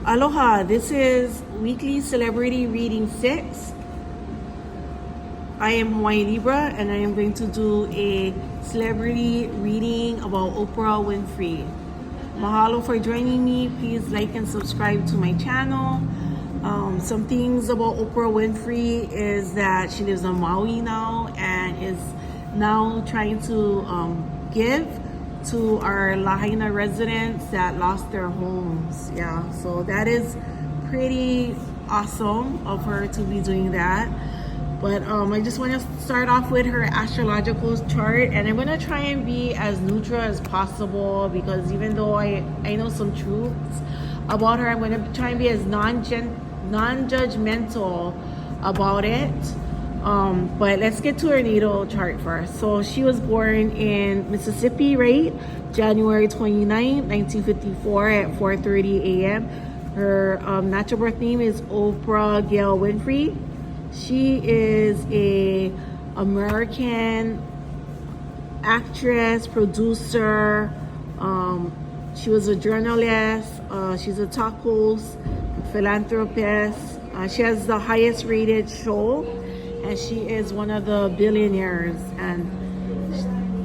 Aloha, this is Weekly Celebrity Reading 6. I am Hawaii Libra and I am going to do a celebrity reading about Oprah Winfrey. Mahalo for joining me. Please like and subscribe to my channel. Some things about Oprah Winfrey is that she lives on Maui now and is now trying to give to our Lahaina residents that lost their homes. Yeah, so that is pretty awesome of her to be doing that. But I just want to start off with her astrological chart, and I'm going to try and be as neutral as possible because even though I know some truths about her, I'm going to try and be as non-judgmental about it. But let's get to her natal chart first. So she was born in Mississippi, right? January 29, 1954 at 4:30 a.m. Her natural birth name is Oprah Gail Winfrey. She is a American actress, producer. She was a journalist. She's a talk host, philanthropist. She has the highest rated show, and she is one of the billionaires. And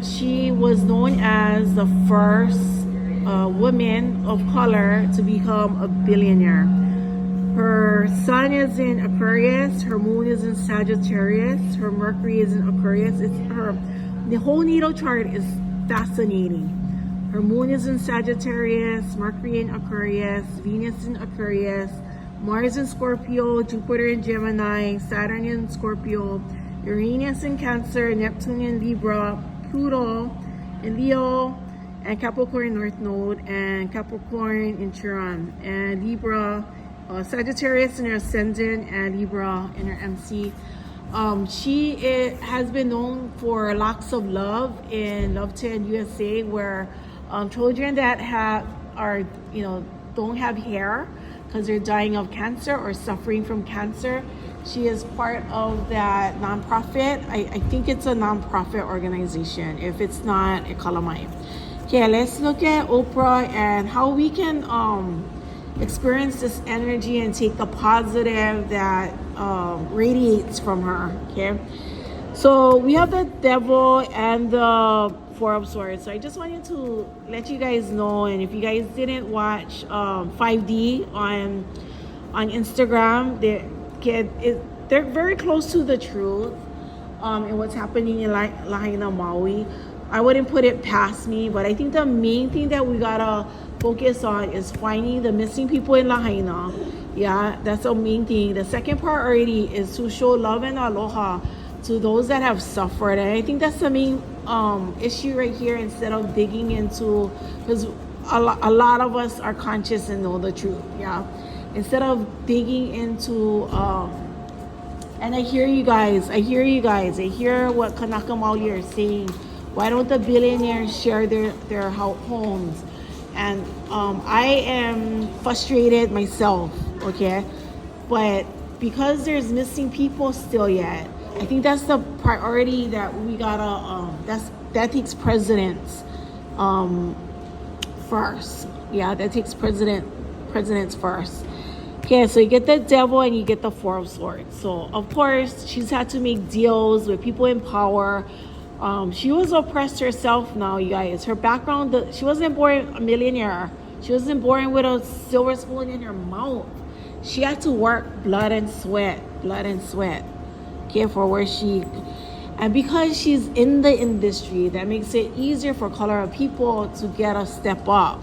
she was known as the first woman of color to become a billionaire. Her sun is in Aquarius, her moon is in Sagittarius, her Mercury is in Aquarius. The whole natal chart is fascinating. Her moon is in Sagittarius, Mercury in Aquarius, Venus in Aquarius, Mars in Scorpio, Jupiter in Gemini, Saturn in Scorpio, Uranus in Cancer, Neptune in Libra, Pluto in Leo, and Capricorn North Node, and Capricorn in Chiron, and Libra, Sagittarius in her Ascendant, and Libra in her MC. She has been known for locks of love in Love 10 USA, where children that don't have hair because they're dying of cancer or suffering from cancer. She is part of that nonprofit. I think it's a nonprofit organization. If it's not, ikalamai. Okay, let's look at Oprah and how we can experience this energy and take the positive that radiates from her. Okay, so we have the Devil and the Four of Swords. So I just wanted to let you guys know, and if you guys didn't watch 5D on Instagram, they're very close to the truth in what's happening in Lahaina, Maui. I wouldn't put it past me, but I think the main thing that we gotta focus on is finding the missing people in Lahaina. Yeah, that's the main thing. The second priority is to show love and aloha to those that have suffered, and I think that's the main issue right here. Instead of digging into, because a lot of us are conscious and know the truth. Yeah, instead of digging into and I hear you guys, I hear what Kanaka Maoli are saying. Why don't the billionaires share their homes? And I am frustrated myself, okay? But because there's missing people still yet, I think that's the priority that we gotta, that takes precedence first. Yeah, that takes precedence first. Okay, so you get the Devil and you get the Four of Swords. So, of course, she's had to make deals with people in power. She was oppressed herself now, you guys. Her background, she wasn't born a millionaire. She wasn't born with a silver spoon in her mouth. She had to work blood and sweat, okay, for where and because she's in the industry, that makes it easier for color of people to get a step up.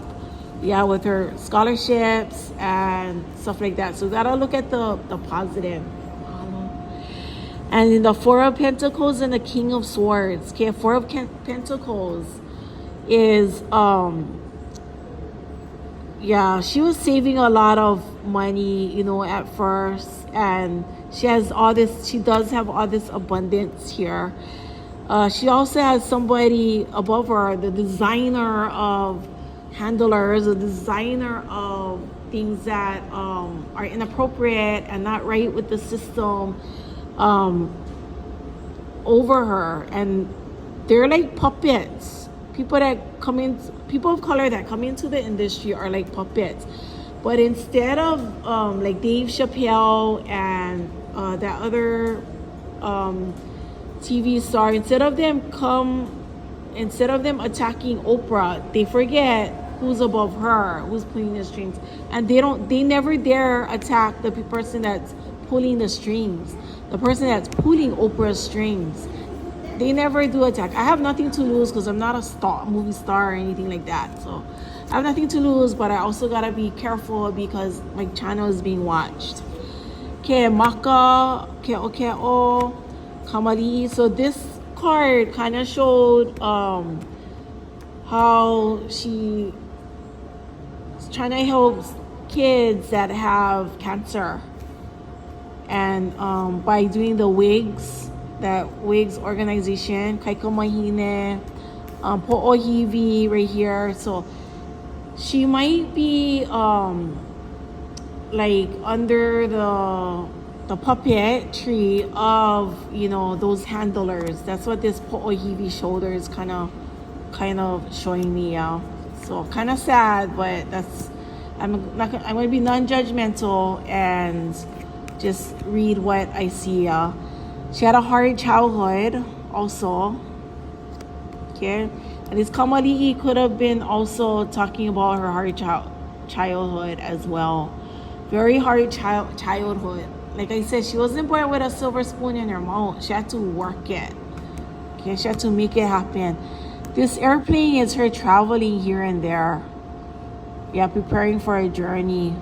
Yeah, with her scholarships and stuff like that. So gotta look at the positive. And in the Four of Pentacles and the King of Swords. Okay, Four of Pentacles is she was saving a lot of money, at first, and she does have all this abundance here. She also has somebody above her, the designer of handlers, a designer of things that are inappropriate and not right with the system over her, and they're like puppets. People of color that come into the industry are like puppets. But instead of like Dave Chapelle and that other TV star, instead of them attacking Oprah, they forget who's above her, who's pulling the strings, and they never dare attack the person that's pulling the strings, the person that's pulling Oprah's strings. They never do attack. I have nothing to lose because I'm not a movie star or anything like that. So I have nothing to lose, but I also gotta be careful because my channel is being watched. Okay, Maka, okay, oh, Kamali. So this card kind of showed how she's trying to help kids that have cancer, and by doing the wigs, that wigs organization, Kaiko Mahine, Po'ohivi right here. So she might be like under the puppet tree of, you know, those handlers. That's what this Po'ohivi shoulder is kind of showing me. Yeah. So kind of sad, but I'm going to be non-judgmental and just read what I see. She had a hard childhood also. Okay. And this Kamali'i could have been also talking about her hard childhood as well. Very hard childhood. Like I said, she wasn't born with a silver spoon in her mouth. She had to work it. Okay, she had to make it happen. This airplane is her traveling here and there. Yeah, preparing for a journey.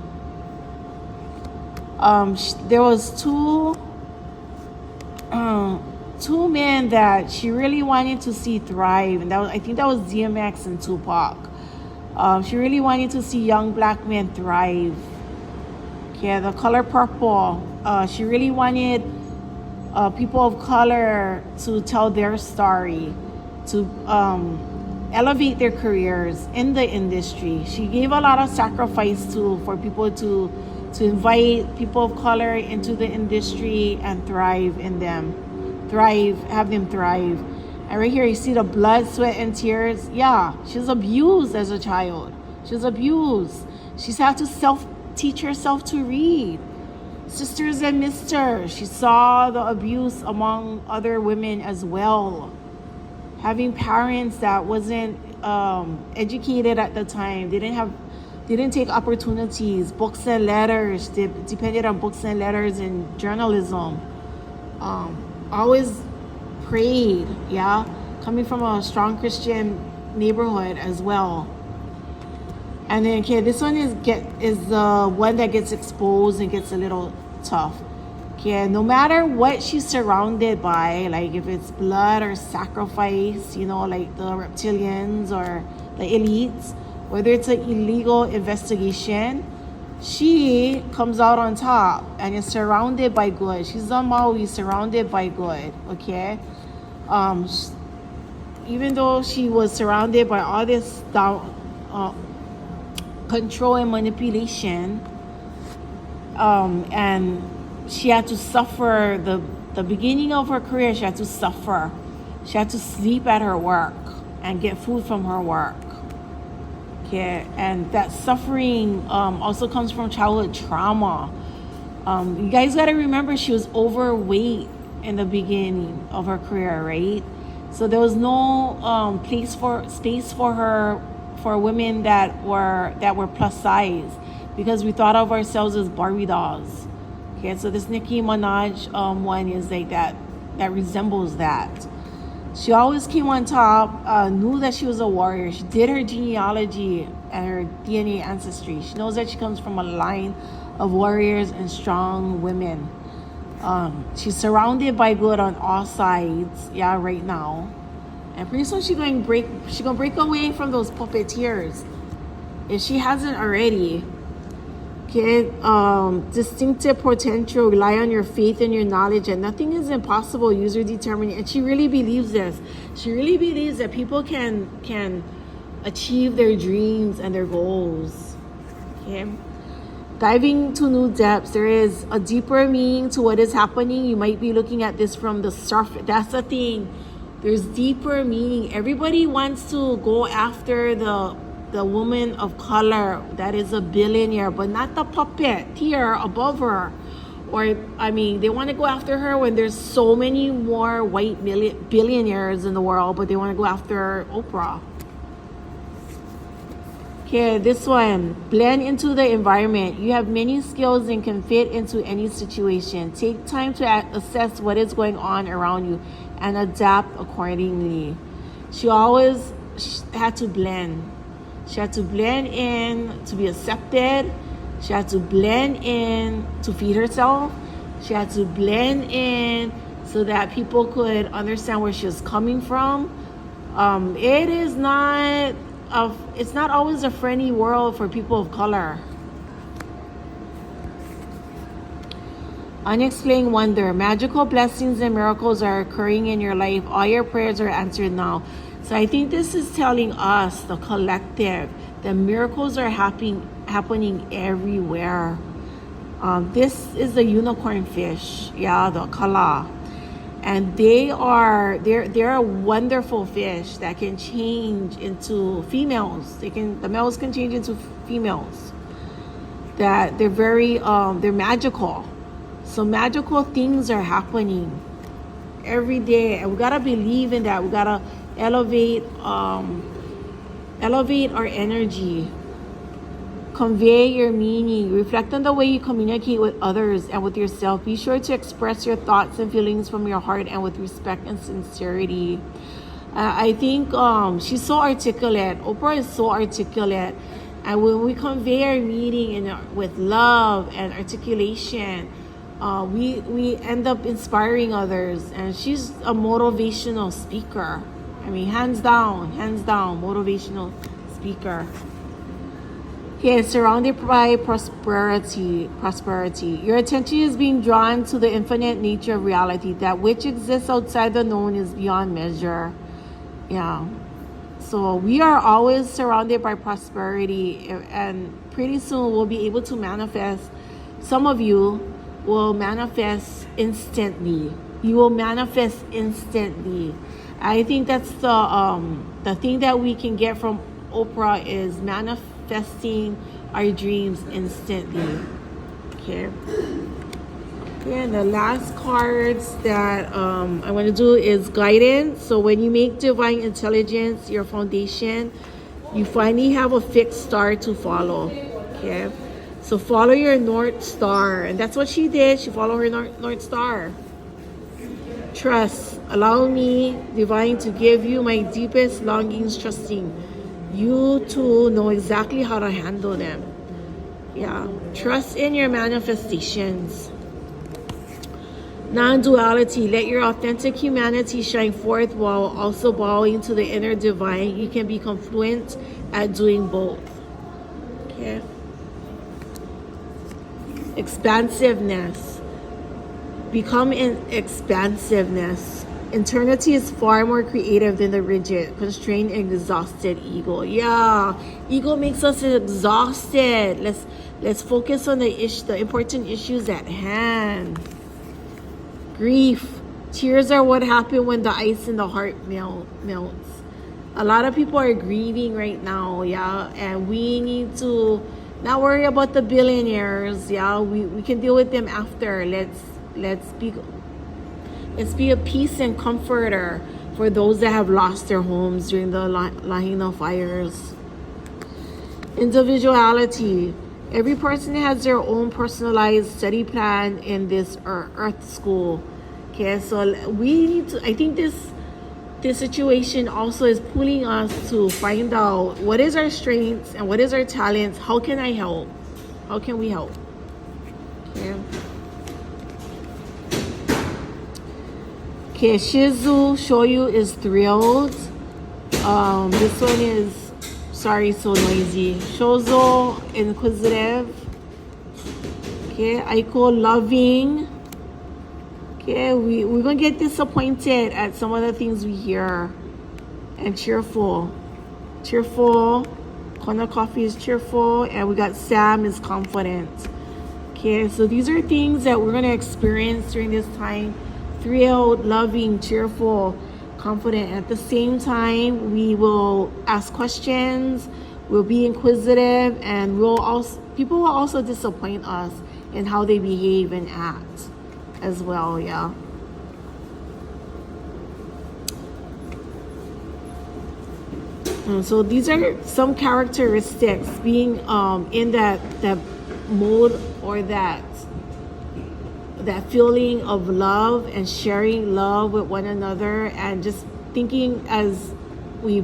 There was two men that she really wanted to see thrive, and I think that was DMX and Tupac. She really wanted to see young black men thrive. Okay, the color purple. She really wanted people of color to tell their story, to elevate their careers in the industry. She gave a lot of sacrifice for people to invite people of color into the industry and have them thrive. And right here you see the blood, sweat, and tears. Yeah, she's abused as a child. She's abused. She's had to teach herself to read. Sisters and Misters. She saw the abuse among other women as well. Having parents that wasn't educated at the time. They didn't take opportunities. Books and letters. They depended on books and letters and journalism. Always prayed, yeah, coming from a strong Christian neighborhood as well. And then, okay, this one is the one that gets exposed and gets a little tough. Okay, no matter what she's surrounded by, like if it's blood or sacrifice, you know, like the reptilians or the elites, whether it's an illegal investigation, she comes out on top and is surrounded by good. She's on Maui, surrounded by good, okay? Even though she was surrounded by all this control and manipulation, and she had to suffer the beginning of her career. She had to suffer. She had to sleep at her work and get food from her work. Okay, and that suffering also comes from childhood trauma. You guys got to remember she was overweight in the beginning of her career, right? So there was no space for her, for women that were plus size, because we thought of ourselves as Barbie dolls. Okay, so this Nicki Minaj one is like that resembles that. She always came on top, knew that she was a warrior. She did her genealogy and her DNA ancestry. She knows that she comes from a line of warriors and strong women. She's surrounded by good on all sides, yeah, right now. And pretty soon she's gonna break away from those puppeteers, if she hasn't already. Okay, distinctive potential, rely on your faith and your knowledge, and nothing is impossible. Use your determination. And she really believes this. She really believes that people can achieve their dreams and their goals. Okay, diving to new depths. There is a deeper meaning to what is happening. You might be looking at this from the surface. That's the thing. There's deeper meaning. Everybody wants to go after the the woman of color that is a billionaire, but not the puppeteer above her. Or, I mean, they want to go after her when there's so many more white billionaires in the world, but they want to go after Oprah. Okay, this one. Blend into the environment. You have many skills and can fit into any situation. Take time to assess what is going on around you and adapt accordingly. She always had to blend. She had to blend in to be accepted. She had to blend in to feed herself. She had to blend in so that people could understand where she was coming from. It's not always a friendly world for people of color. Unexplained wonder. Magical blessings and miracles are occurring in your life. All your prayers are answered now. So I think this is telling us, the collective, that miracles are happening everywhere. This is the unicorn fish, the kala, and they're a wonderful fish that can change into females. The males can change into females. That they're very they're magical. So magical things are happening every day, and we gotta believe in that. We gotta elevate our energy. Convey your meaning. Reflect on the way you communicate with others and with yourself. Be sure to express your thoughts and feelings from your heart and with respect and sincerity. I think she's so articulate. Oprah is so articulate. And when we convey our meaning with love and articulation, we end up inspiring others. And she's a motivational speaker. I mean, hands down, motivational speaker. Okay, surrounded by prosperity. Your attention is being drawn to the infinite nature of reality. That which exists outside the known is beyond measure. Yeah. So we are always surrounded by prosperity, and pretty soon we'll be able to manifest. Some of you will manifest instantly. You will manifest instantly. I think that's the thing that we can get from Oprah is manifesting our dreams instantly. Okay. And the last cards that I want to do is guidance. So when you make divine intelligence your foundation, you finally have a fixed star to follow. Okay. So follow your North Star. And that's what she did. She followed her North Star. Trust. Allow me, divine, to give you my deepest longings, trusting you to know exactly how to handle them. Yeah. Trust in your manifestations. Non-duality. Let your authentic humanity shine forth while also bowing to the inner divine. You can be confluent at doing both. Okay. Expansiveness. Become in expansiveness. Eternity is far more creative than the rigid, constrained, and exhausted ego. Yeah, ego makes us exhausted. Let's focus on the important issues at hand. Grief. Tears are what happen when the ice in the heart melts. A lot of people are grieving right now, yeah, and we need to not worry about the billionaires, yeah. We can deal with them after. Let's be a peace and comforter for those that have lost their homes during the Lahaina fires. Individuality. Every person has their own personalized study plan in this Earth school. Okay, so we need to, I think this situation also is pulling us to find out what is our strengths and what is our talents. How can I help? How can we help? Okay. Okay, Shizu Shoyu is thrilled. This one is, sorry, so noisy. Shozo, inquisitive. Okay, Aiko, loving. Okay, we're going to get disappointed at some of the things we hear. And cheerful. Cheerful. Kona Coffee is cheerful. And we got Sam is confident. Okay, so these are things that we're going to experience during this time. Thrilled, loving, cheerful, confident. At the same time, we will ask questions. We'll be inquisitive, and people will also disappoint us in how they behave and act as well, yeah. And so these are some characteristics being in that mode, or that feeling of love and sharing love with one another, and just thinking as we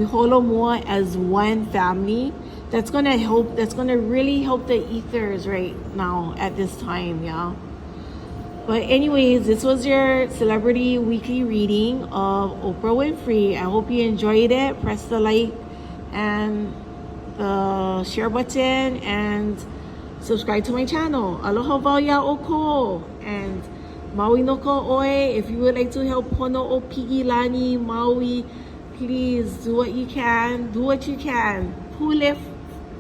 holo more as one family. That's gonna really help the ethers right now at this time, yeah. But anyways, this was your celebrity weekly reading of Oprah Winfrey. I hope you enjoyed it. Press the like and the share button, and subscribe to my channel. Aloha wauya oko, and Maui no ko oe. If you would like to help Pono o Pigilani Maui, please do what you can. Do what you can. Pulif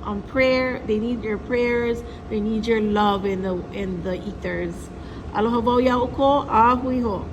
on prayer. They need your prayers. They need your love in the ethers. Aloha wauya oko, ahui ho.